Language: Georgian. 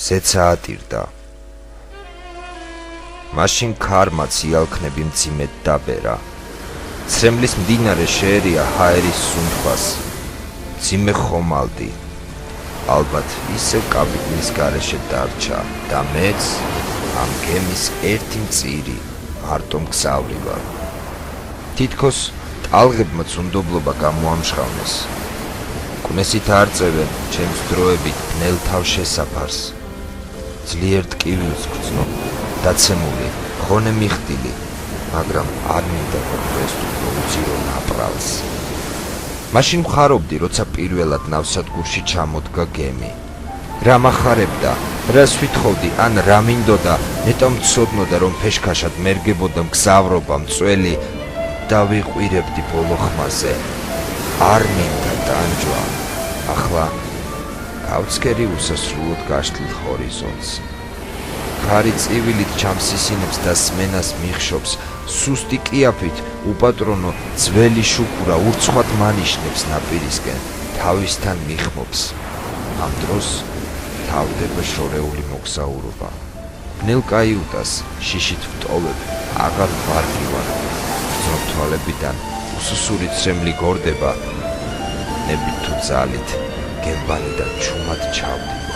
ზეცა ატირდა. მაშინ ქარმაც იალქნები მძიმედ დაბერა. ცრემლის მდინარე შეერია ჰაერის სუნთქვას. მძიმე ხომალდი. ალბათ ისევ კაბინის გარეშე დარჩა და მეც ამ გემის ერთი მწირი მარტო მგზავრი ვარ. თითქოს ტალღებმა უნდობლობა გამოამშღავნეს. კვნესით არ წევენ ჩემს დროებით ბნელთავ შესაფარს. ძლიერ ტკივილს გრძნობ, დაცემული, ხონე მიხდილი, მაგრამ არ მინდა ეს უფრო უძირო ნაპრალს. მაშინ მხარობდი, როცა პირველად ნავსადგურში ჩამოდგა გემი. რა მახარებდა, რას ვითხოვდი, ან რა მინდოდა, ნეტო მცოდნოდა, რომ ფეშქაშად მერგებოდა მგზავრობა მწველი, დავიყვირებდი ბოლო ხმაზე. არ მინდა ტანჯვა. ახლა გავცქერი უსასრულოდ გაშლილ ჰორიზონტს. ქარი წივილით ჩამსისინებს და სმენას მიხშობს, სუსტი კიაფით უპატრონო ძველი შუქურა ურცხვად მანიშნებს ნაპირისკენ, თავისთან მიხმობს. ამ დროს თავდება შორეული მოგზაურობა. ბნელ კაიუტას შიშით ვტოვებ, აღარ ვარგივარ. ბრძნო თვალებიდან უსუსური ცრემლი გორდება, ნებით თუ ძალით გემბანიდან ჩუმად ჩავდი.